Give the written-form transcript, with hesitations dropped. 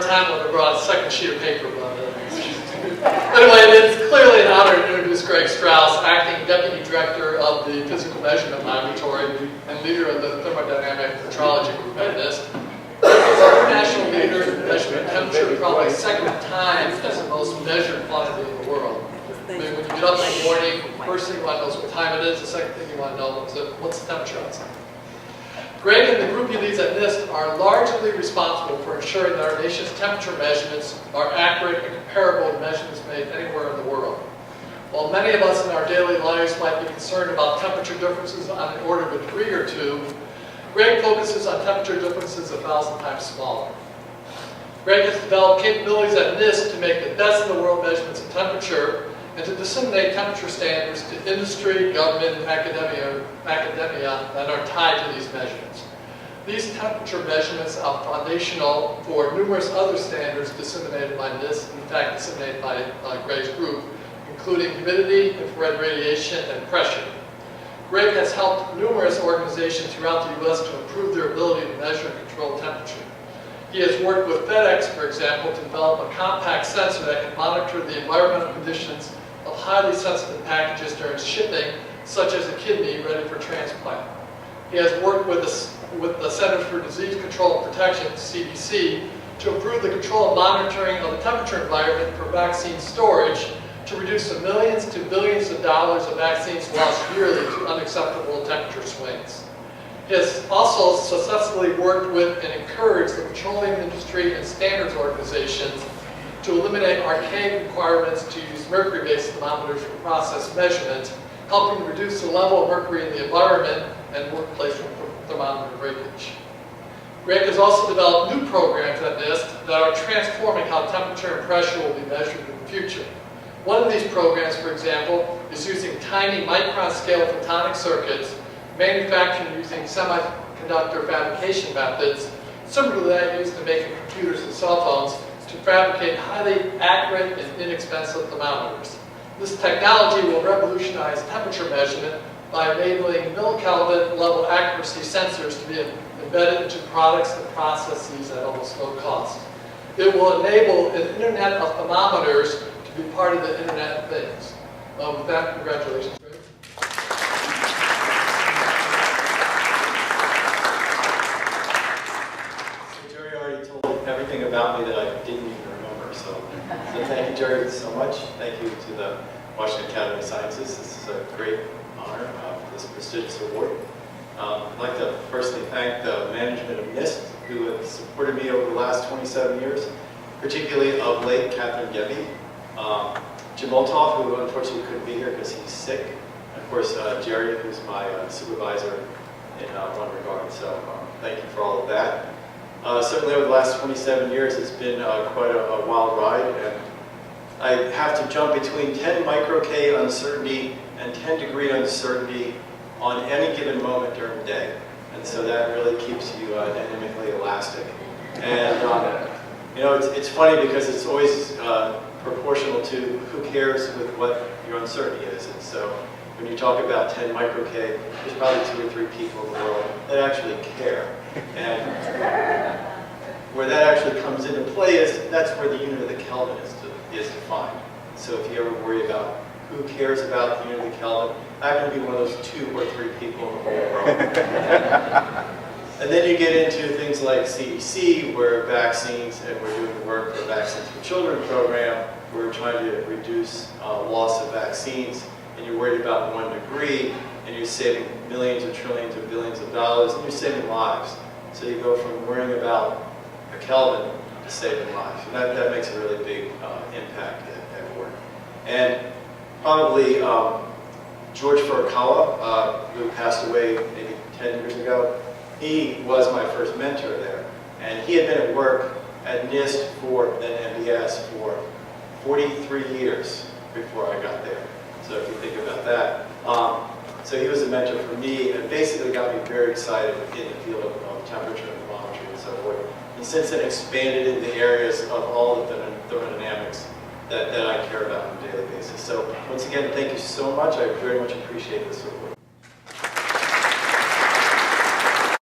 hard time when I brought a second sheet of paper, but anyway, it's clearly an honor to introduce Greg Strouse, Acting Deputy Director of the Physical Measurement Laboratory and leader of the Thermodynamic Metrology Group at NIST. He's an international leader in measurement temperature, probably second in time as the most measured quantity in the world. I mean, when you get up in the morning, first thing you want to know is what time it is, the second thing you want to know is what's the temperature outside. Greg and the group he leads at NIST are largely responsible for ensuring that our nation's temperature measurements are accurate and comparable to measurements made anywhere in the world. While many of us in our daily lives might be concerned about temperature differences on the order of a degree or two, Greg focuses on temperature differences 1,000 times smaller. Greg has developed capabilities at NIST to make the best in the world measurements of temperature and to disseminate temperature standards to industry, government, and academia that are tied to these measurements. These temperature measurements are foundational for numerous other standards disseminated by NIST, in fact disseminated by Greg's group, including humidity, infrared radiation, and pressure. Greg has helped numerous organizations throughout the U.S. to improve their ability to measure and control temperature. He has worked with FedEx, for example, to develop a compact sensor that can monitor the environmental conditions of highly sensitive packages during shipping, such as a kidney ready for transplant. He has worked with the Centers for Disease Control and Protection, CDC, to improve the control and monitoring of the temperature environment for vaccine storage to reduce the millions to billions of dollars of vaccines lost yearly to unacceptable temperature swings. He has also successfully worked with and encouraged the petroleum industry and standards organizations to eliminate archaic requirements to use mercury-based thermometers for process measurement, helping to reduce the level of mercury in the environment and workplace thermometer breakage. Greg has also developed new programs at NIST that are transforming how temperature and pressure will be measured in the future. One of these programs, for example, is using tiny micron-scale photonic circuits manufactured using semiconductor fabrication methods, similar to that used in making computers and cell phones, to fabricate highly accurate and inexpensive thermometers. This technology will revolutionize temperature measurement by enabling millikelvin level accuracy sensors to be embedded into products and processes at almost no cost. It will enable an internet of thermometers to be part of the Internet of Things. With that, congratulations, Greg. Jerry already told everything about me that I didn't even remember, so thank you, Jerry, so much. Thank you to the Washington Academy of Sciences. This is a great honor for this prestigious award. I'd like to personally thank the management of NIST, who have supported me over the last 27 years, particularly of late, Catherine Gebbe, Jim Olthoff, who unfortunately couldn't be here because he's sick, and of course Jerry, who's my supervisor in one regard. So thank you for all of that. Certainly over the last 27 years, it's been quite a wild ride, and I have to jump between 10 micro-K uncertainty and 10 degree uncertainty on any given moment during the day. And so that really keeps you dynamically elastic. And you know, it's funny because it's always proportional to who cares with what your uncertainty is. And so when you talk about 10 micro-K, there's probably 2 or 3 people in the world that actually care. And where that actually comes into play is that's where the unit of the Kelvin is defined. So if you ever worry about who cares about the unit of the Kelvin, I'm going to be one of those 2 or 3 people in the whole world. And then you get into things like CDC, where vaccines, and we're doing the work for Vaccines for Children program, where we're trying to reduce loss of vaccines, and you're worried about 1 degree, and you're saving millions or trillions or billions of dollars, and you're saving lives. So you go from worrying about a Kelvin to saving lives. And that makes a really big impact at work. And probably George Furukawa, who passed away maybe 10 years ago, he was my first mentor there. And he had been at work at NIST then MBS for 43 years before I got there. So if you think about that. So he was a mentor for me and basically got me very excited in the field of temperature and thermometry and so forth. And since then expanded into areas of all of the thermodynamics that I care about on a daily basis. So once again, thank you so much. I very much appreciate this award.